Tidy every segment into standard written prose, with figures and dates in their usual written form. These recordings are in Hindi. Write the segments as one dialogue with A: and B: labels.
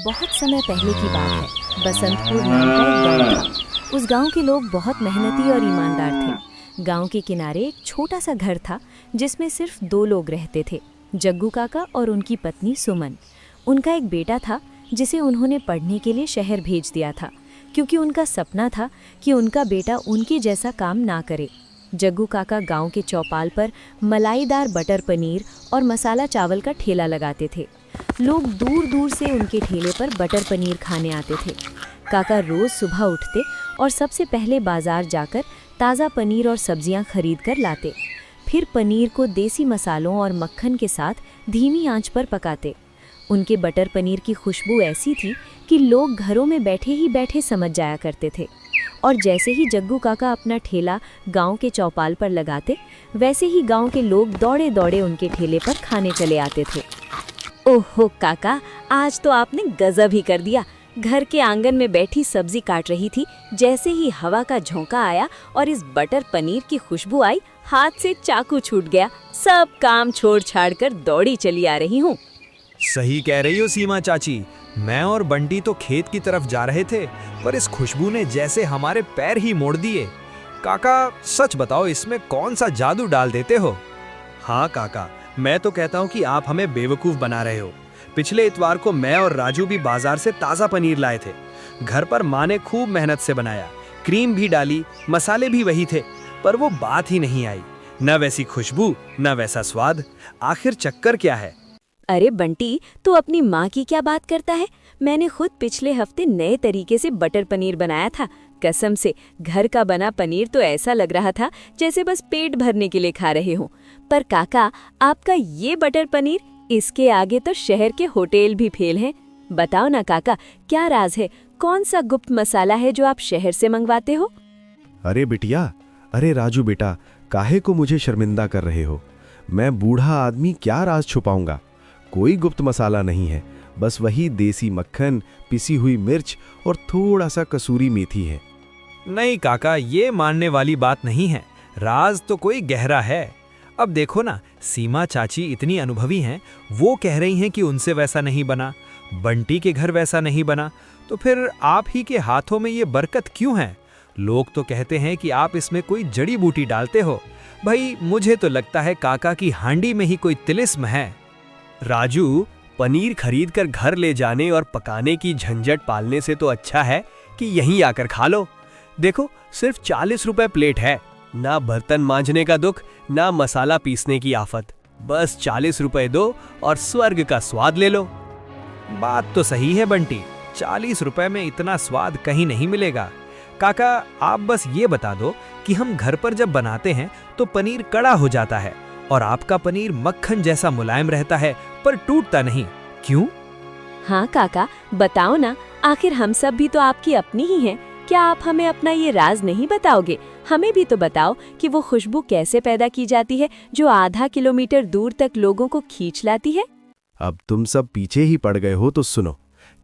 A: बहुत समय पहले की बात है। बसंतपुर नाम का एक गांव था। उस गांव के लोग बहुत मेहनती और ईमानदार थे। गांव के किनारे एक छोटा सा घर था जिसमें सिर्फ 2 लोग रहते थे, जग्गू काका और उनकी पत्नी सुमन। उनका एक बेटा था जिसे उन्होंने पढ़ने के लिए शहर भेज दिया था, क्योंकि उनका सपना था कि उनका बेटा उनके जैसा काम ना करे। जग्गू काका गांव के चौपाल पर मलाईदार बटर पनीर और मसाला चावल का ठेला लगाते थे। लोग दूर दूर से उनके ठेले पर बटर पनीर खाने आते थे। काका रोज सुबह उठते और सबसे पहले बाजार जाकर ताज़ा पनीर और सब्जियां खरीद कर लाते। फिर पनीर को देसी मसालों और मक्खन के साथ धीमी आंच पर पकाते। उनके बटर पनीर की खुशबू ऐसी थी कि लोग घरों में बैठे ही बैठे समझ जाया करते थे। और जैसे ही जग्गू काका अपना ठेला गांव के चौपाल पर लगाते, वैसे ही गांव के लोग दौड़े दौड़े उनके ठेले पर खाने चले आते थे। ओहो काका, आज तो आपने गजब ही कर दिया। घर के आंगन में बैठी सब्जी काट रही थी, जैसे ही हवा का झोंका आया और इस बटर पनीर की खुशबू आई, हाथ से चाकू छूट गया। सब काम छोड़ छाड़ कर दौड़ी चली आ रही हूँ।
B: सही कह रही हो सीमा चाची। मैं और बंटी तो खेत की तरफ जा रहे थे, पर इस खुशबू ने जैसे हमारे पैर ही मोड़ दिए। काका सच बताओ, इसमें कौन सा जादू डाल देते हो?
C: हाँ काका, मैं तो कहता हूँ कि आप हमें बेवकूफ़ बना रहे हो। पिछले इतवार को मैं और राजू भी बाजार से ताज़ा पनीर लाए थे। घर पर माँ ने खूब मेहनत से बनाया, क्रीम भी डाली, मसाले भी वही थे, पर वो बात ही नहीं आई। न वैसी खुशबू, न वैसा स्वाद। आखिर चक्कर क्या है?
A: अरे बंटी, तू अपनी माँ की क्या बात करता है? मैंने खुद पिछले हफ्ते नए तरीके से बटर पनीर बनाया था। कसम से घर का बना पनीर तो ऐसा लग रहा था जैसे बस पेट भरने के लिए खा रहे हो। पर काका, आपका ये बटर पनीर, इसके आगे तो शहर के होटल भी फेल हैं। बताओ ना काका, क्या राज है? कौन सा गुप्त मसाला है जो आप शहर से मंगवाते हो?
D: अरे बिटिया, अरे राजू बेटा, काहे को मुझे शर्मिंदा कर रहे हो? मैं बूढ़ा आदमी क्या राज छुपाऊंगा। कोई गुप्त मसाला नहीं है, बस वही देसी मक्खन, पिसी हुई मिर्च और थोड़ा सा कसूरी मेथी है।
B: नहीं काका, ये मानने वाली बात नहीं है। राज तो कोई गहरा है। अब देखो ना, सीमा चाची इतनी अनुभवी हैं, वो कह रही हैं कि उनसे वैसा नहीं बना, बंटी के घर वैसा नहीं बना, तो फिर आप ही के हाथों में ये बरकत क्यों है? लोग तो कहते हैं कि आप इसमें कोई जड़ी बूटी डालते हो। भाई, मुझे तो लगता है काका की हांडी में ही कोई तिलिस्म है।
C: राजू, पनीर खरीद कर घर ले जाने और पकाने की झंझट पालने से तो अच्छा है कि यहीं आकर खा लो। देखो, सिर्फ 40 रुपए प्लेट है। ना बर्तन मांजने का दुख, ना मसाला पीसने की आफत। बस 40 रुपए दो और स्वर्ग का स्वाद ले लो।
B: बात तो सही है बंटी, 40 रुपए में इतना स्वाद कहीं नहीं मिलेगा। काका, आप बस ये बता दो कि हम घर पर जब बनाते हैं तो पनीर कड़ा हो जाता है और आपका पनीर मक्खन जैसा मुलायम रहता है, पर टूटता नहीं, क्यों?
A: हाँ काका, बताओ ना, आखिर हम सब भी तो आपकी अपनी ही हैं। क्या आप हमें अपना ये राज नहीं बताओगे? हमें भी तो बताओ कि वो खुशबू कैसे पैदा की जाती है जो आधा किलोमीटर दूर तक लोगों को खींच लाती है।
D: अब तुम सब पीछे ही पड़ गए हो तो सुनो,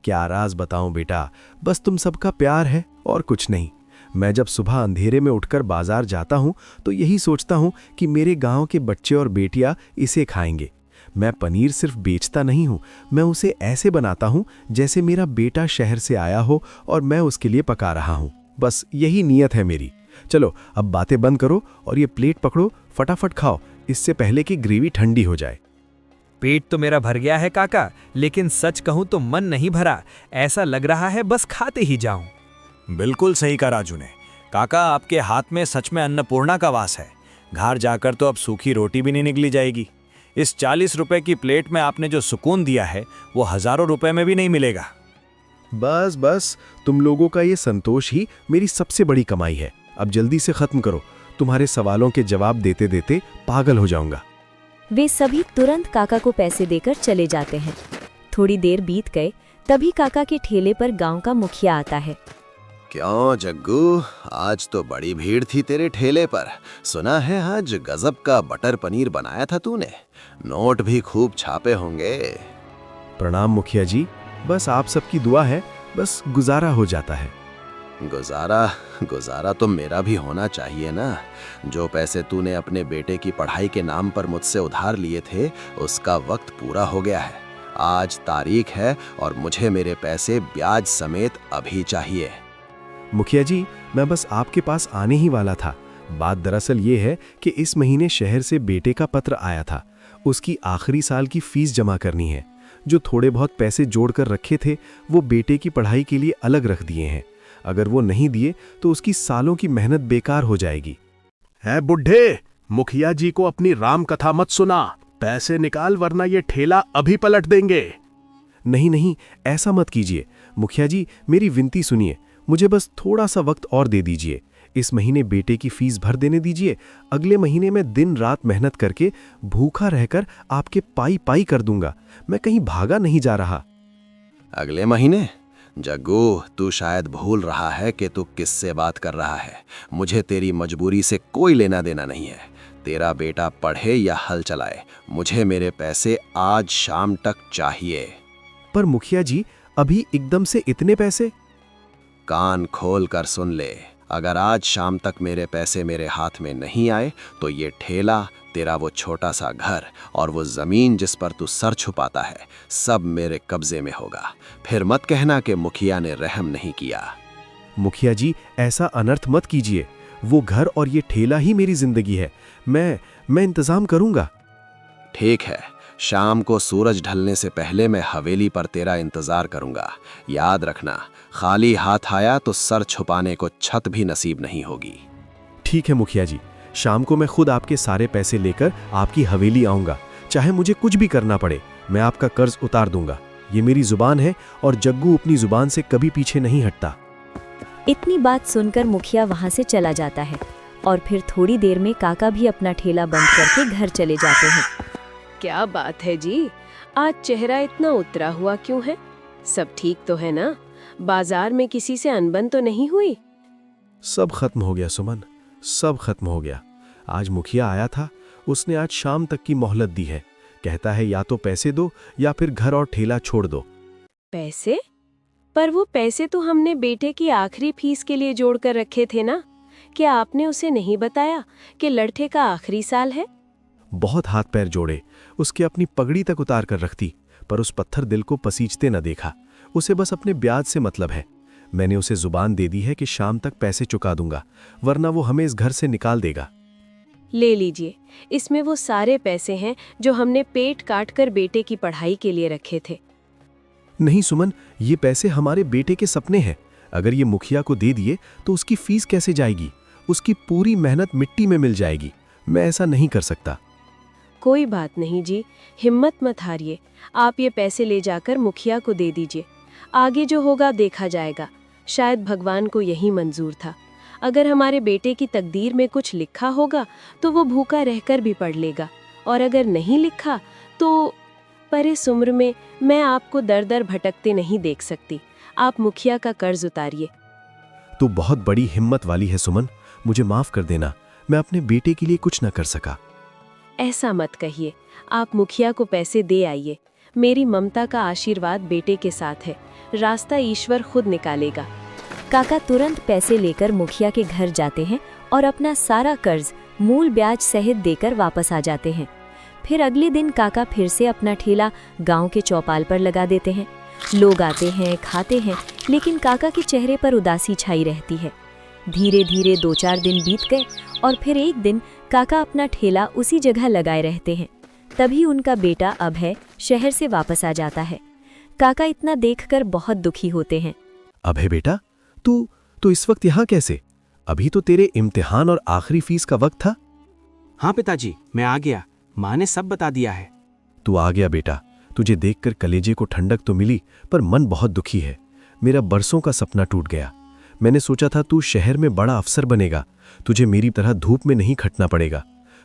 D: क्या राज बताऊं बेटा, बस तुम सबका प्यार है और कुछ नहीं। मैं जब सुबह अंधेरे में उठकर बाजार जाता हूं तो यही सोचता हूं कि मेरे गांव के बच्चे और बेटियां इसे खाएंगे। मैं पनीर सिर्फ बेचता नहीं हूं, मैं उसे ऐसे बनाता हूं जैसे मेरा बेटा शहर से आया हो और मैं उसके लिए पका रहा हूं। बस यही नीयत है मेरी। चलो अब बातें बंद करो और ये प्लेट पकड़ो, फटाफट खाओ, इससे पहले कि ग्रेवी ठंडी हो जाए।
B: पेट तो मेरा भर गया है काका, लेकिन सच कहूं तो मन नहीं भरा। ऐसा लग रहा है बस खाते ही जाऊं।
E: बिल्कुल सही कहा राजू ने। काका, आपके हाथ में सच में अन्नपूर्णा का वास है। घर जाकर तो अब सूखी रोटी भी नहीं निकली जाएगी। इस 40 रुपए की प्लेट में आपने जो सुकून दिया है वो हजारों रुपए में भी नहीं मिलेगा।
D: बस बस, तुम लोगों का ये संतोष ही मेरी सबसे बड़ी कमाई है। अब जल्दी से खत्म करो, तुम्हारे सवालों के जवाब देते देते पागल हो जाऊंगा।
A: वे सभी तुरंत काका को पैसे देकर चले जाते हैं। थोड़ी देर बीत गए, तभी काका के ठेले पर गांव का मुखिया आता है।
F: क्यों जग्गू, आज तो बड़ी भीड़ थी तेरे ठेले पर। सुना है आज गजब का बटर पनीर बनाया था तूने। नोट भी खूब छापे होंगे।
D: प्रणाम मुखिया जी, बस आप सबकी दुआ है, बस गुजारा हो जाता है।
F: गुजारा तो मेरा भी होना चाहिए ना। जो पैसे तूने अपने बेटे की पढ़ाई के नाम पर मुझसे उधार लिए थे, उसका वक्त पूरा हो गया है। आज तारीख है और मुझे मेरे पैसे ब्याज समेत अभी चाहिए।
D: मुखिया जी, मैं बस आपके पास आने ही वाला था। बात दरअसल ये है कि इस महीने शहर से बेटे का पत्र आया था। उसकी आखिरी साल की फीस जमा करनी है। जो थोड़े बहुत पैसे जोड़कर रखे थे वो बेटे की पढ़ाई के लिए अलग रख दिए हैं। अगर वो नहीं दिए तो उसकी सालों की मेहनत बेकार हो जाएगी।
G: है बुढ़े, मुखिया जी को अपनी राम कथा मत सुना। पैसे निकाल वरना ये ठेला अभी पलट देंगे।
D: नहीं नहीं, ऐसा मत कीजिए। मुखिया जी, मेरी विनती सुनिए। मुझे बस थोड़ा सा वक्त और दे दीजिए। इस महीने बेटे की फीस भर देने दीजिए। अगले महीने मैं दिन रात मेहनत करके भूखा रहकर आपके पाई पाई कर दूंगा। मैं कहीं भागा नहीं जा रहा।
F: अगले महीने? जग्गू, तू शायद भूल रहा है कि तू किससे बात कर रहा है। मुझे तेरी मजबूरी से कोई लेना देना नहीं है। तेरा बेटा पढ़े या हल चलाए, मुझे मेरे पैसे आज शाम तक चाहिए।
D: पर मुखिया जी, अभी एकदम से इतने पैसे?
F: कान खोल कर सुन ले। अगर आज शाम तक मेरे पैसे मेरे हाथ में नहीं आए तो ये ठेला, तेरा वो छोटा सा घर और वो जमीन जिस पर तू सर छुपाता है, सब मेरे कब्जे में होगा। फिर मत कहना कि मुखिया ने रहम नहीं किया।
D: मुखिया जी, ऐसा अनर्थ मत कीजिए। वो घर और ये ठेला ही मेरी जिंदगी है। मैं इंतजाम करूंगा।
F: ठीक है, शाम को सूरज ढलने से पहले मैं हवेली पर तेरा इंतजार करूंगा। याद रखना, खाली हाथ आया तो सर छुपाने को छत भी नसीब नहीं होगी।
D: ठीक है मुखिया जी, शाम को मैं खुद आपके सारे पैसे लेकर आपकी हवेली आऊंगा। चाहे मुझे कुछ भी करना पड़े, मैं आपका कर्ज उतार दूंगा। ये मेरी जुबान है और जग्गू अपनी जुबान से कभी पीछे नहीं हटता।
A: इतनी बात सुनकर मुखिया वहां से चला जाता है और फिर थोड़ी देर में काका भी अपना ठेला बंद करके घर चले जाते हैं।
H: क्या बात है जी, आज चेहरा इतना उतरा हुआ क्यों है? सब ठीक तो है ना? बाजार में किसी से अनबन तो नहीं हुई?
D: सब खत्म हो गया सुमन, सब खत्म हो गया। आज मुखिया आया था, उसने आज शाम तक की मोहलत दी है। कहता है या तो पैसे दो या फिर घर और ठेला छोड़ दो।
H: पैसे? पर वो पैसे तो हमने बेटे की आखिरी फीस के लिए जोड़ कर रखे थे ना? क्या आपने उसे नहीं बताया कि लड़के का आखिरी साल है?
D: बहुत हाथ पैर जोड़े, उसके अपनी पगड़ी तक उतार कर रखती, पर उस पत्थर दिल को पसीजते न देखा। उसे बस अपने ब्याज से मतलब है। मैंने उसे जुबान दे दी है कि शाम तक पैसे चुका दूंगा, वरना वो हमें इस घर से निकाल देगा।
H: ले लीजिए, इसमें वो सारे पैसे हैं जो हमने पेट काट कर बेटे की पढ़ाई के लिए रखे थे।
D: नहीं सुमन, ये पैसे हमारे बेटे के सपने हैं। अगर ये मुखिया को दे दिए तो उसकी फीस कैसे जाएगी? उसकी पूरी मेहनत मिट्टी में मिल जाएगी। मैं ऐसा नहीं कर सकता।
H: कोई बात नहीं जी, हिम्मत मत हारिए। आप ये पैसे ले जाकर मुखिया को दे दीजिए। आगे जो होगा देखा जाएगा। शायद भगवान को यही मंजूर था। अगर हमारे बेटे की तकदीर में कुछ लिखा होगा तो वो भूखा रहकर भी पढ़ लेगा, और अगर नहीं लिखा तो पर इस उम्र में मैं आपको दर दर भटकते नहीं देख सकती। आप मुखिया का कर्ज उतारिए।
D: तू बहुत बड़ी हिम्मत वाली है सुमन, मुझे माफ कर देना। मैं अपने बेटे के लिए कुछ न कर सका।
H: ऐसा मत कहिए। आप मुखिया को पैसे दे आइए। मेरी ममता का आशीर्वाद बेटे के साथ है। रास्ता ईश्वर खुद निकालेगा।
A: काका तुरंत पैसे लेकर मुखिया के घर जाते हैं और अपना सारा कर्ज मूल ब्याज सहित देकर वापस आ जाते हैं। फिर अगले दिन काका फिर से अपना ठेला गांव के चौपाल पर लगा देते हैं। लोग आते हैं, खाते हैं, लेकिन काका के चेहरे पर उदासी छाई रहती है। धीरे धीरे 2-4 दिन बीत गए और फिर एक दिन काका अपना ठेला उसी जगह लगाए रहते हैं। तभी उनका बेटा अभय शहर से वापस आ जाता है। काका इतना देखकर बहुत दुखी होते हैं।
D: अभय बेटा, तू इस वक्त यहाँ कैसे? अभी तो तेरे इम्तिहान और आखिरी फीस का वक्त था।
C: हाँ पिताजी, मैं आ गया। माँ ने सब बता दिया है।
D: तू आ गया बेटा। तुझे देखकर कलेजे को ठंडक तो मिली, पर मन बहुत दुखी है। मेरा बरसों का सपना टूट गया। मैंने सोचा था तू शहर में बड़ा अफसर बनेगा, तुझे मेरी तरह धूप में नहीं खटना पड़ेगा,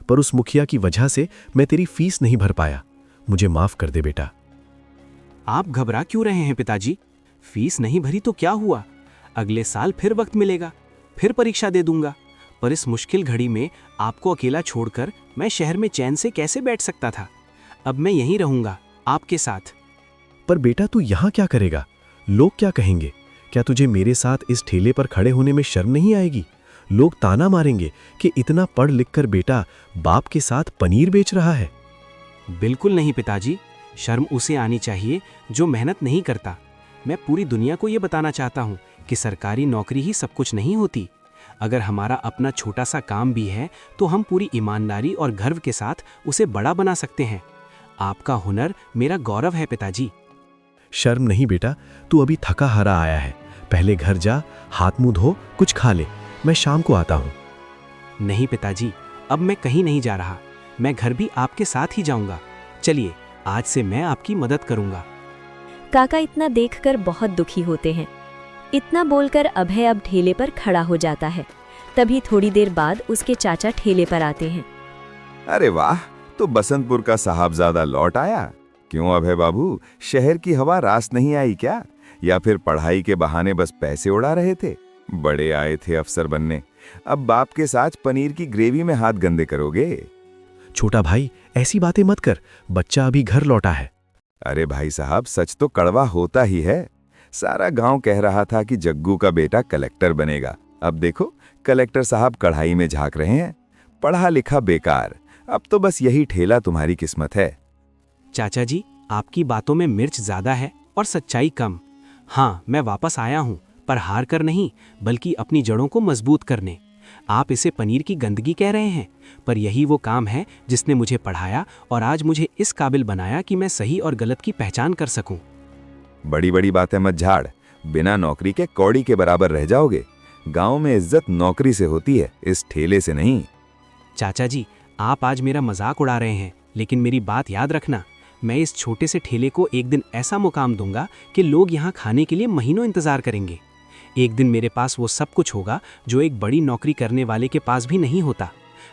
D: पर उस मुखिया की वजह से मैं तेरी फीस नहीं भर पाया। मुझे माफ कर दे बेटा।
C: आप घबरा क्यों रहे हैं पिताजी? फीस नहीं भरी तो क्या हुआ? अगले साल फिर वक्त मिलेगा, फिर परीक्षा दे दूंगा। पर इस मुश्किल घड़ी में आपको अकेला छोड़कर मैं शहर में चैन से कैसे बैठ सकता था? अब मैं यहीं रहूंगा आपके साथ।
D: पर बेटा तू यहाँ क्या करेगा? लोग क्या कहेंगे? क्या तुझे मेरे साथ इस ठेले पर खड़े होने में शर्म नहीं आएगी? लोग ताना मारेंगे कि इतना पढ़ लिख कर बेटा बाप के साथ पनीर बेच रहा है।
C: बिल्कुल नहीं पिताजी,
I: शर्म उसे आनी चाहिए जो मेहनत नहीं करता। मैं पूरी दुनिया को ये बताना चाहता हूँ कि सरकारी नौकरी ही सब कुछ नहीं होती। अगर हमारा अपना छोटा सा काम भी है तो हम पूरी ईमानदारी और गर्व के साथ उसे बड़ा बना सकते हैं। आपका हुनर मेरा गौरव है पिताजी।
D: शर्म नहीं बेटा, तू अभी थका हारा आया है। पहले घर जा, हाथ मुंह धो, कुछ खा ले। मैं शाम को आता हूँ।
I: नहीं पिताजी, अब मैं कहीं नहीं जा रहा। मैं घर भी आपके साथ ही जाऊंगा। चलिए, आज से मैं आपकी मदद करूंगा।
A: काका इतना देखकर बहुत दुखी होते हैं। इतना बोलकर अभय अब ठेले पर खड़ा हो जाता है। तभी थोड़ी देर बाद उसके चाचा ठेले पर आते हैं।
J: अरे वाह, तो बसंतपुर का साहबजादा लौट आया। क्यों अभय बाबू, शहर की हवा रास नहीं आई क्या? या फिर पढ़ाई के बहाने बस पैसे उड़ा रहे थे? बड़े आए थे अफसर बनने, अब बाप के साथ पनीर की ग्रेवी में हाथ गंदे करोगे?
D: छोटा भाई, ऐसी बातें मत कर, बच्चा अभी घर लौटा है।
J: अरे भाई साहब, सच तो कड़वा होता ही है। सारा गांव कह रहा था कि जग्गू का बेटा कलेक्टर बनेगा। अब देखो, कलेक्टर साहब कढ़ाई में झांक रहे हैं। पढ़ा लिखा बेकार, अब तो बस यही ठेला तुम्हारी किस्मत है।
I: चाचा जी, आपकी बातों में मिर्च ज्यादा है और सच्चाई कम। हाँ, मैं वापस आया हूँ, पर हार कर नहीं, बल्कि अपनी जड़ों को मजबूत करने। आप इसे पनीर की गंदगी कह रहे हैं, पर यही वो काम है जिसने मुझे पढ़ाया और आज मुझे इस काबिल बनाया कि मैं सही और गलत की पहचान कर सकूं।
J: बड़ी बड़ी बातें मत झाड़, बिना नौकरी के कौड़ी के बराबर रह जाओगे। गांव में इज्जत नौकरी से होती है, इस ठेले से नहीं।
I: चाचा जी, आप आज मेरा मजाक उड़ा रहे हैं, लेकिन मेरी बात याद रखना। मैं इस छोटे से ठेले को एक दिन ऐसा मुकाम दूंगा कि लोग यहाँ खाने के लिए महीनों इंतजार करेंगे। एक दिन मेरे पास वो सब कुछ होगा जो एक बड़ी नौकरी करने वाले के पास भी नहीं होता।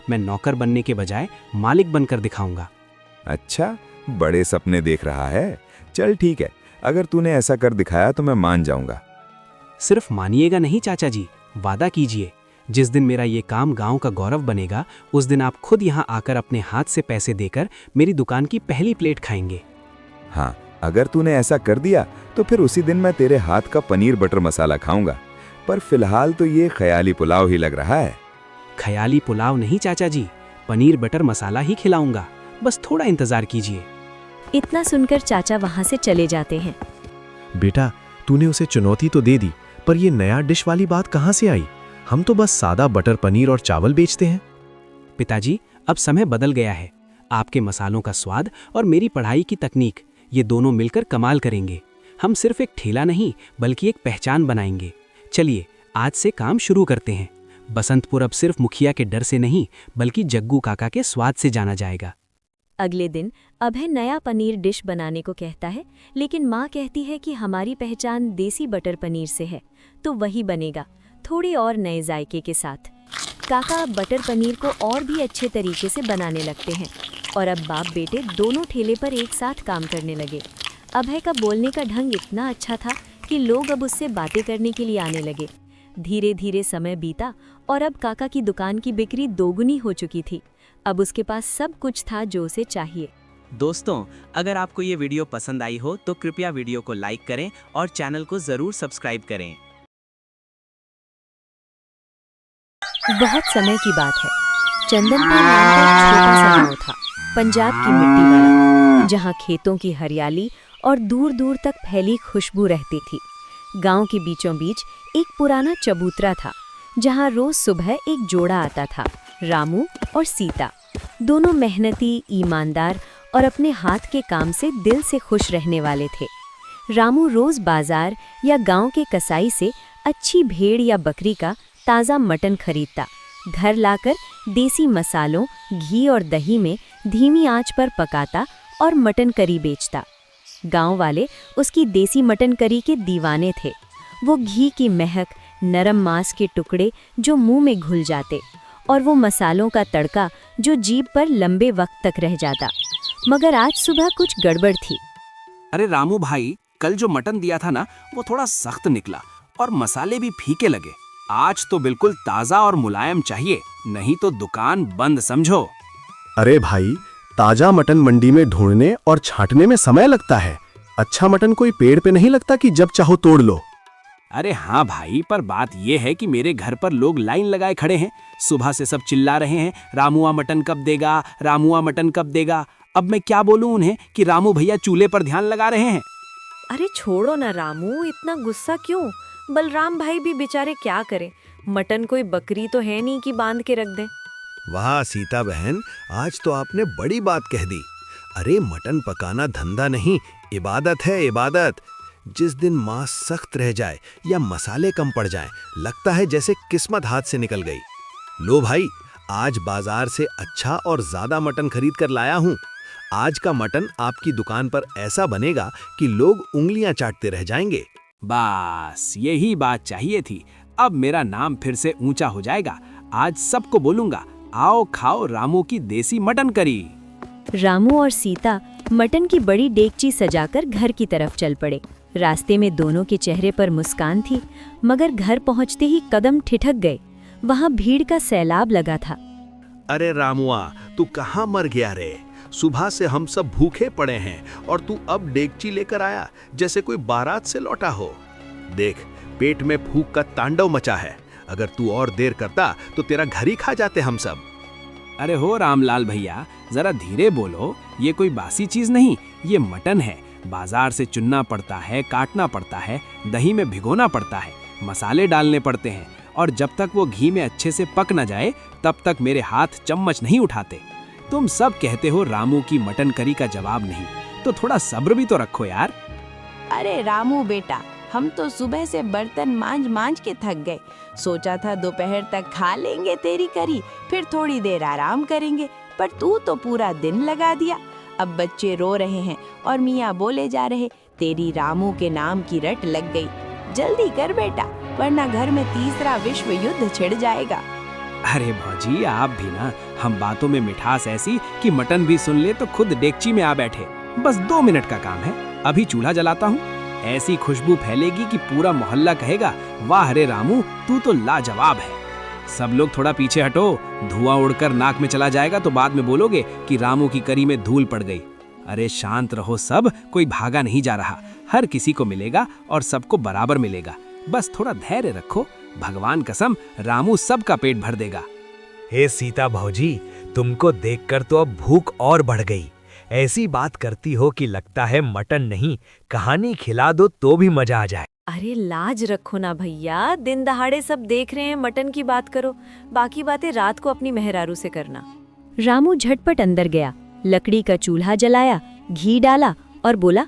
I: मैं नौकर बनने के बजाय मालिक बनकर दिखाऊंगा।
J: अच्छा, बड़े सपने देख रहा है। चल ठीक है, अगर तूने ऐसा कर दिखाया तो मैं मान जाऊंगा।
I: सिर्फ मानिएगा नहीं चाचा जी, वादा कीजिए। जिस दिन मेरा ये काम गांव का गौरव बनेगा, उस दिन आप खुद यहाँ आकर अपने हाथ से पैसे देकर मेरी दुकान की पहली प्लेट खाएंगे।
J: हाँ, अगर तूने ऐसा कर दिया तो फिर उसी दिन मैं तेरे हाथ का पनीर बटर मसाला खाऊंगा। पर फिलहाल तो ये ख्याली पुलाव ही लग रहा है।
I: ख्याली पुलाव नहीं चाचा जी, पनीर बटर मसाला ही खिलाऊंगा। बस थोड़ा इंतजार कीजिए।
A: इतना सुनकर चाचा वहां से चले जाते हैं।
D: बेटा, तूने उसे चुनौती तो दे दी, पर ये नया डिश वाली बात कहाँ से आई? हम तो बस सादा बटर पनीर और चावल बेचते हैं।
I: पिताजी, अब समय बदल गया है। आपके मसालों का स्वाद और मेरी पढ़ाई की तकनीक, ये दोनों मिलकर कमाल करेंगे। हम सिर्फ एक ठेला नहीं, बल्कि एक पहचान बनाएंगे। चलिए, आज से काम शुरू करते हैं। बसंतपुर अब सिर्फ मुखिया के डर से नहीं, बल्कि जग्गू काका के स्वाद से जाना जाएगा।
A: अगले दिन अभय नया पनीर डिश बनाने को कहता है, लेकिन माँ कहती है कि हमारी पहचान देसी बटर पनीर से है, तो वही बनेगा, थोड़े और नए जायके के साथ। काका अब बटर पनीर को और भी अच्छे तरीके से बनाने लगते हैं और अब बाप बेटे दोनों ठेले पर एक साथ काम करने लगे। अभय का बोलने का ढंग इतना अच्छा था कि लोग अब उससे बातें करने के लिए आने लगे। धीरे धीरे समय बीता और अब काका की दुकान की बिक्री दोगुनी हो चुकी थी। अब उसके पास सब कुछ था जो उसे चाहिए।
K: दोस्तों, अगर आपको ये वीडियो पसंद आई हो तो कृपया वीडियो को लाइक करें और चैनल को जरूर सब्सक्राइब करें।
A: बहुत समय की बात है। चंदनपुर नाम का एक छोटा सा गांव था, पंजाब की मिट्टी वाला, जहां खेतों की हरियाली और दूर दूर तक फैली खुशबू रहती थी। गांव के बीचों बीच एक पुराना चबूतरा था, जहां रोज सुबह एक जोड़ा आता था, रामू और सीता। दोनों मेहनती, ईमानदार और अपने हाथ के काम से दिल से खुश रहने वाले थे। रामू रोज बाजार या गांव के कसाई से अच्छी भेड़ या बकरी का ताज़ा मटन खरीदता, घर लाकर देसी मसालों, घी और दही में धीमी आंच पर पकाता और मटन करी बेचता। गांव वाले उसकी देसी मटन करी के दीवाने थे। वो घी की महक, नरम मांस के टुकड़े जो मुंह में घुल जाते और वो मसालों का तड़का जो जीभ पर लंबे वक्त तक रह जाता। मगर आज सुबह कुछ गड़बड़ थी।
I: अरे रामू भाई, कल जो मटन दिया था ना, वो थोड़ा सख्त निकला और मसाले भी फीके लगे। आज तो बिल्कुल ताज़ा और मुलायम चाहिए, नहीं तो दुकान बंद समझो।
G: अरे भाई, ताजा मटन मंडी में ढूंढने और छांटने में समय लगता है। अच्छा मटन कोई पेड़ पे नहीं लगता कि जब चाहो तोड़ लो।
I: अरे हाँ भाई, पर बात यह है कि मेरे घर पर लोग लाइन लगाए खड़े हैं। सुबह से सब चिल्ला रहे हैं, रामुआ मटन कब देगा, रामुआ मटन कब देगा। अब मैं क्या बोलूं उन्हें कि रामू भैया चूल्हे पर ध्यान लगा रहे हैं?
H: अरे छोड़ो ना रामू, इतना गुस्सा क्यों? बलराम भाई भी बेचारे क्या करें, मटन कोई बकरी तो है नहीं कि बांध के रख दें।
D: वाह सीता बहन, आज तो आपने बड़ी बात कह दी। अरे मटन पकाना धंधा नहीं, इबादत है इबादत। जिस दिन मांस सख्त रह जाए या मसाले कम पड़ जाएं, लगता है जैसे किस्मत हाथ से निकल गई। लो भाई, आज बाजार से अच्छा और ज्यादा मटन खरीद कर लाया हूँ। आज का मटन आपकी दुकान पर ऐसा बनेगा कि लोग उंगलियां चाटते रह जाएंगे।
I: बस यही बात चाहिए थी। अब मेरा नाम फिर से ऊंचा हो जाएगा। आज सबको बोलूंगा, आओ खाओ रामू की देसी मटन करी।
A: रामू और सीता मटन की बड़ी डेगची सजाकर घर की तरफ चल पड़े। रास्ते में दोनों के चेहरे पर मुस्कान थी, मगर घर पहुंचते ही कदम ठिठक गए। वहां भीड़ का सैलाब लगा था।
D: अरे रामुआ, तू कहाँ मर गया रे? सुबह से हम सब भूखे पड़े हैं और तू अब डेगची लेकर आया जैसे कोई बारात से लौटा हो। देख, पेट में भूख का तांडव मचा है। अगर तू और देर करता तो तेरा घर ही खा जाते हम सब।
I: अरे हो रामलाल भैया, जरा धीरे बोलो। ये कोई बासी चीज नहीं, ये मटन है। बाजार से चुनना पड़ता है, काटना पड़ता है, दही में भिगोना पड़ता है, मसाले डालने पड़ते हैं, और जब तक वो घी में अच्छे से पक न जाए तब तक मेरे हाथ चम्मच नहीं उठाते। तुम सब कहते हो रामू की मटन करी का जवाब नहीं, तो थोड़ा सब्र भी तो रखो यार।
L: अरे रामू बेटा, हम तो सुबह से बर्तन मांज के थक गए। सोचा था दोपहर तक खा लेंगे तेरी करी, फिर थोड़ी देर आराम करेंगे, पर तू तो पूरा दिन लगा दिया। अब बच्चे रो रहे हैं और मियाँ बोले जा रहे, तेरी रामू के नाम की रट लग गई। जल्दी कर बेटा, वरना घर में तीसरा विश्व युद्ध छिड़ जाएगा।
I: अरे भौजी, आप भी ना, हम बातों में मिठास ऐसी कि मटन भी सुन ले तो खुद डेगची में आ बैठे। बस 2 मिनट का काम है, अभी चूल्हा जलाता हूँ। ऐसी खुशबू फैलेगी कि पूरा मोहल्ला कहेगा, वाह रे रामू, तू तो लाजवाब है। सब लोग थोड़ा पीछे हटो, धुआं उड़कर नाक में चला जाएगा तो बाद में बोलोगे कि रामू की करी में धूल पड़ गई। अरे शांत रहो सब, कोई भागा नहीं जा रहा। हर किसी को मिलेगा और सबको बराबर मिलेगा। बस थोड़ा धैर्य रखो, भगवान कसम रामू सबका पेट भर देगा।
B: हे सीता भौजी, तुमको देखकर तो अब भूख और बढ़ गई। ऐसी बात करती हो कि लगता है मटन नहीं, कहानी खिला दो तो भी मजा आ जाए।
H: अरे लाज रखो ना भैया, दिन दहाड़े सब देख रहे हैं, मटन की बात करो, बाकी बातें रात को अपनी मेहरारू से करना।
A: रामू झटपट अंदर गया, लकड़ी का चूल्हा जलाया, घी डाला और बोला,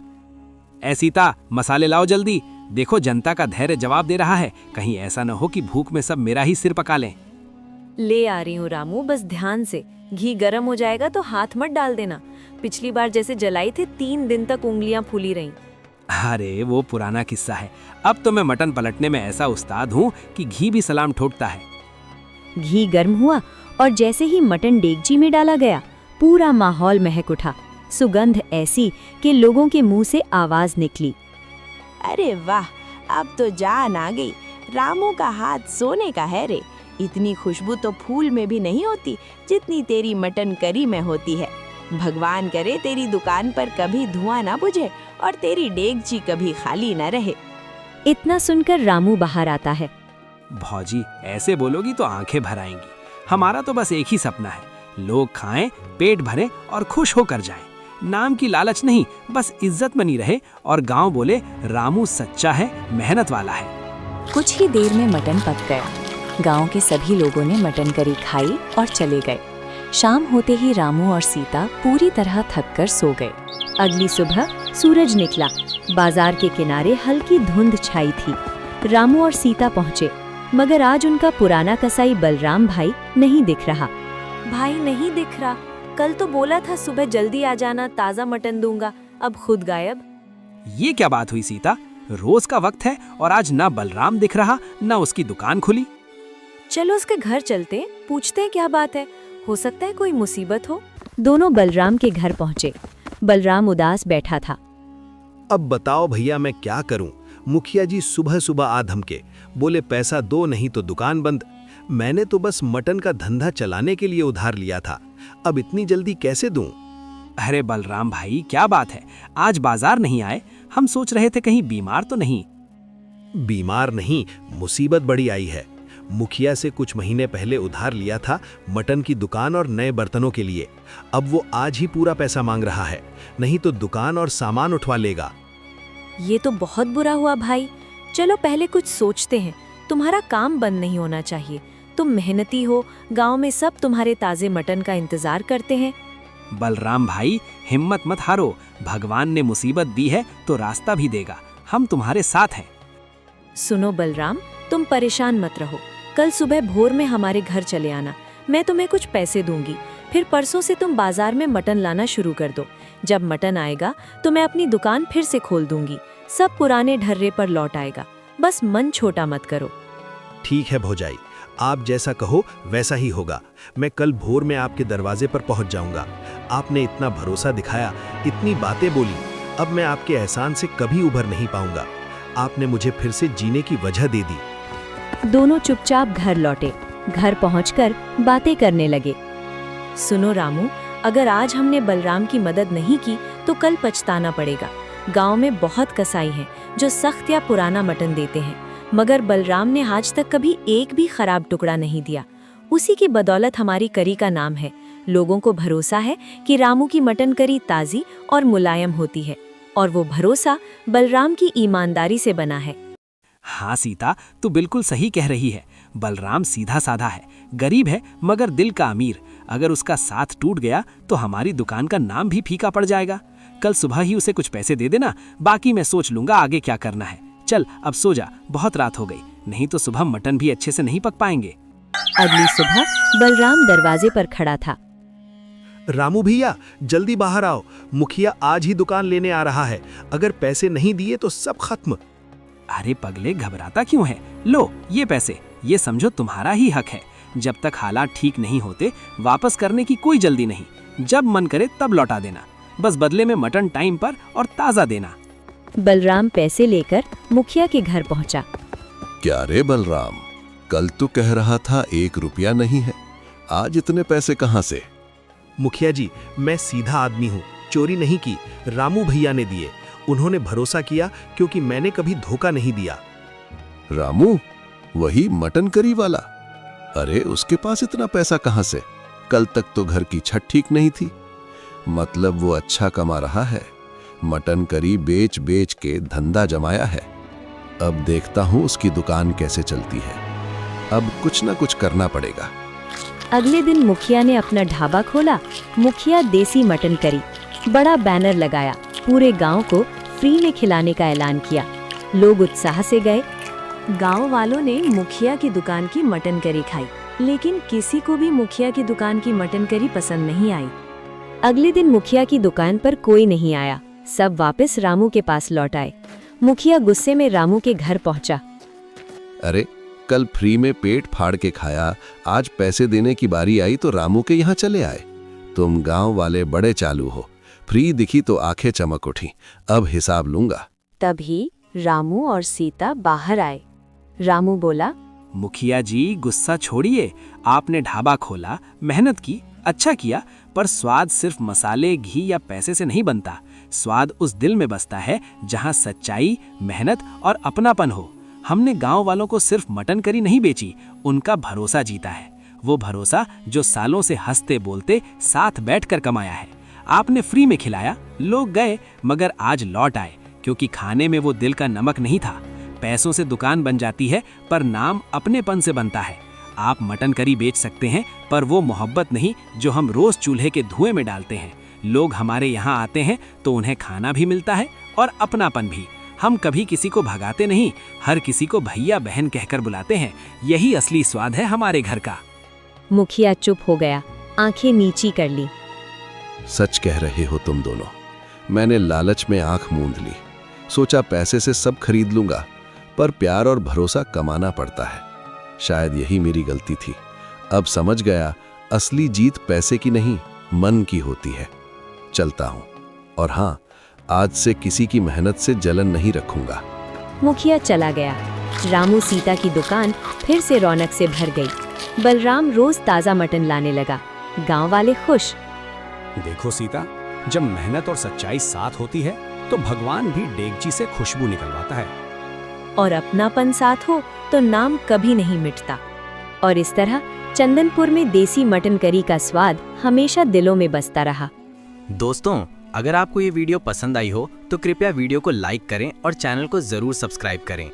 I: ऐ सीता, मसाले लाओ जल्दी। देखो जनता का धैर्य जवाब दे रहा है, कहीं ऐसा न हो कि भूख में सब मेरा ही सिर पका लें।
H: ले आ रही हूँ रामू, बस ध्यान से। घी गर्म हो जाएगा तो हाथ मत डाल देना। पिछली बार जैसे जलाई थे 3 दिन तक उंगलियां फूली रहीं।
I: अरे वो पुराना किस्सा है, अब तो मैं मटन पलटने में ऐसा उस्ताद हूँ कि घी भी सलाम ठोकता है।
A: घी गर्म हुआ और जैसे ही मटन डेगची में डाला गया, पूरा माहौल महक उठा। सुगंध ऐसी कि लोगों के मुंह से आवाज निकली,
L: अरे वाह, अब तो जान आ गई। रामू का हाथ सोने का है रे। इतनी खुशबू तो फूल में भी नहीं होती जितनी तेरी मटन करी में होती है। भगवान करे तेरी दुकान पर कभी धुआं ना बुझे और तेरी डेगची कभी खाली न रहे।
A: इतना सुनकर रामू बाहर आता है।
I: भौजी, ऐसे बोलोगी तो आंखें भर आएंगी। हमारा तो बस एक ही सपना है, लोग खाएं, पेट भरें और खुश होकर जाएं। नाम की लालच नहीं, बस इज्जत बनी रहे और गांव बोले रामू सच्चा है, मेहनत वाला है।
M: कुछ ही देर में मटन पक गया। गांव के सभी लोगों ने मटन करी खाई और चले गए। शाम होते ही रामू और सीता पूरी तरह थककर सो गए।
A: अगली सुबह सूरज निकला। बाजार के किनारे हल्की धुंध छाई थी। रामू और सीता पहुंचे, मगर आज उनका पुराना कसाई बलराम भाई नहीं दिख रहा।
H: भाई नहीं दिख रहा? कल तो बोला था सुबह जल्दी आ जाना, ताज़ा मटन दूंगा, अब खुद गायब।
I: ये क्या बात हुई सीता? रोज का वक्त है और आज ना बलराम दिख रहा, ना उसकी दुकान खुली।
H: चलो उसके घर चलते हैं, पूछते हैं क्या बात है, हो सकता है कोई मुसीबत हो।
A: दोनों बलराम के घर पहुंचे। बलराम उदास बैठा था।
D: अब बताओ भैया, मैं क्या करूं? मुखिया जी सुबह सुबह आ धमके, बोले पैसा दो नहीं तो दुकान बंद। मैंने तो बस मटन का धंधा चलाने के लिए उधार लिया था, अब इतनी जल्दी कैसे दूं?
I: अरे बलराम भाई, क्या बात है, आज बाजार नहीं आए? हम सोच रहे थे कहीं बीमार तो नहीं।
D: बीमार नहीं, मुसीबत बड़ी आई है। मुखिया से कुछ महीने पहले उधार लिया था मटन की दुकान और नए बर्तनों के लिए। अब वो आज ही पूरा पैसा मांग रहा है, नहीं तो दुकान और सामान उठवा लेगा।
A: ये तो बहुत बुरा हुआ भाई। चलो पहले कुछ सोचते हैं। तुम्हारा काम बंद नहीं होना चाहिए। तुम मेहनती हो, गांव में सब तुम्हारे ताजे मटन का इंतजार करते हैं।
I: बलराम भाई, हिम्मत मत हारो। भगवान ने मुसीबत दी है तो रास्ता भी देगा। हम तुम्हारे साथ हैं।
A: सुनो बलराम, तुम परेशान मत रहो। कल सुबह भोर में हमारे घर चले आना। मैं तुम्हें कुछ पैसे दूंगी। फिर परसों से तुम बाजार में मटन लाना शुरू कर दो। जब मटन आएगा तो मैं अपनी दुकान फिर से खोल दूंगी। सब पुराने ढर्रे पर लौट आएगा। बस मन छोटा मत करो।
D: ठीक है भौजाई, आप जैसा कहो वैसा ही होगा। मैं कल भोर में आपके दरवाजे पर पहुंच जाऊंगा। आपने इतना भरोसा दिखाया, इतनी बातें बोली, अब मैं आपके एहसान से कभी उभर नहीं पाऊंगा। आपने मुझे फिर से जीने की वजह दे दी।
A: दोनों चुपचाप घर लौटे। घर पहुंचकर बातें करने लगे। सुनो रामू, अगर आज हमने बलराम की मदद नहीं की तो कल पछताना पड़ेगा। गांव में बहुत कसाई हैं जो सख्त या पुराना मटन देते हैं, मगर बलराम ने आज तक कभी एक भी खराब टुकड़ा नहीं दिया। उसी की बदौलत हमारी करी का नाम है। लोगों को भरोसा है कि रामू की मटन करी ताज़ी और मुलायम होती है, और वो भरोसा बलराम की ईमानदारी से बना है।
I: हाँ सीता, तू बिल्कुल सही कह रही है। बलराम सीधा साधा है, गरीब है मगर दिल का अमीर। अगर उसका साथ टूट गया तो हमारी दुकान का नाम भी फीका पड़ जाएगा। कल सुबह ही उसे कुछ पैसे दे देना, बाकी मैं सोच लूंगा आगे क्या करना है। चल अब सो जा, बहुत रात हो गई, नहीं तो सुबह मटन भी अच्छे से नहीं पक पाएंगे।
A: अगली सुबह बलराम दरवाजे पर खड़ा था।
D: रामू भैया, जल्दी बाहर आओ। मुखिया आज ही दुकान लेने आ रहा है। अगर पैसे नहीं दिए तो सब खत्म।
I: अरे पगले, घबराता क्यों है? लो ये पैसे, ये समझो तुम्हारा ही हक है। जब तक हालात ठीक नहीं होते वापस करने की कोई जल्दी नहीं। जब मन करे तब लौटा देना, बस बदले में मटन टाइम पर और ताज़ा देना।
A: बलराम पैसे लेकर मुखिया के घर पहुंचा।
F: क्या रे बलराम, कल तो कह रहा था 1 रुपया नहीं है, आज इतने पैसे कहाँ से?
D: मुखिया जी, मैं सीधा आदमी हूँ, चोरी नहीं की। रामू भैया ने दिए। उन्होंने भरोसा किया क्योंकि मैंने कभी धोखा नहीं दिया।
F: रामू, वही मटन करी वाला? अरे उसके पास इतना पैसा कहाँ से? कल तक तो घर की छत ठीक नहीं थी। मतलब वो अच्छा कमा रहा है। मटन करी बेच बेच के धंधा जमाया है। अब देखता हूँ उसकी दुकान कैसे चलती है। अब कुछ ना कुछ करना पड़ेगा।
A: अगले दिन मुखिया ने अपना ढाबा खोला। मुखिया देसी मटन करी। बड़ा बैनर लगाया। पूरे गांव को फ्री में खिलाने का ऐलान किया। लोग उत्साह से गए। गांव वालों ने मुखिया की दुकान की मटन करी खाई, लेकिन किसी को भी मुखिया की दुकान की मटन करी पसंद नहीं आई। अगले दिन मुखिया की दुकान पर कोई नहीं आया। सब वापस रामू के पास लौट आए। मुखिया गुस्से में रामू के घर पहुंचा।
F: अरे कल फ्री में पेट फाड़ के खाया, आज पैसे देने की बारी आई तो रामू के यहाँ चले आए। तुम गांव वाले बड़े चालू हो। फ्री दिखी तो आंखें चमक उठी। अब हिसाब लूंगा।
A: तभी रामू और सीता बाहर आए। रामू बोला,
I: मुखिया जी गुस्सा छोड़िए। आपने ढाबा खोला, मेहनत की, अच्छा किया, पर स्वाद सिर्फ मसाले, घी या पैसे से नहीं बनता। स्वाद उस दिल में बसता है जहां सच्चाई, मेहनत और अपनापन हो। हमने गांव वालों को सिर्फ मटन करी नहीं बेची, उनका भरोसा जीता है। वो भरोसा जो सालों से हंसते बोलते साथ बैठकर कमाया है। आपने फ्री में खिलाया, लोग गए, मगर आज लौट आए, क्योंकि खाने में वो दिल का नमक नहीं था। पैसों से दुकान बन जाती है, पर नाम अपनेपन से बनता है। आप मटन करी बेच सकते हैं, पर वो मोहब्बत नहीं जो हम रोज चूल्हे के धुएं में डालते हैं। लोग हमारे यहाँ आते हैं तो उन्हें खाना भी मिलता है और अपनापन भी। हम कभी किसी को भगाते नहीं, हर किसी को भैया बहन कहकर बुलाते हैं। यही असली स्वाद है हमारे घर का।
A: मुखिया चुप हो गया, आंखें नीची कर ली।
F: सच कह रहे हो तुम दोनों। मैंने लालच में आंख मूंद ली। सोचा पैसे से सब खरीद लूंगा, पर प्यार और भरोसा कमाना पड़ता है। शायद यही मेरी गलती थी। अब समझ गया, असली जीत पैसे की नहीं, मन की होती है। चलता हूं, और हाँ, आज से किसी की मेहनत से जलन नहीं रखूंगा।
A: मुखिया चला गया। रामू सीता की दुकान फिर से रौनक से भर गई। बलराम रोज ताजा मटन लाने लगा। गांव वाले खुश।
C: देखो सीता, जब मेहनत और सच्चाई साथ होती है तो भगवान भी डेगची से खुशबू निकलवाता है।
A: और अपनापन साथ हो तो नाम कभी नहीं मिटता। और इस तरह चंदनपुर में देसी मटन करी का स्वाद हमेशा दिलों में बसता रहा।
K: दोस्तों, अगर आपको ये वीडियो पसंद आई हो तो कृपया वीडियो को लाइक करें और चैनल को जरूर सब्सक्राइब करें।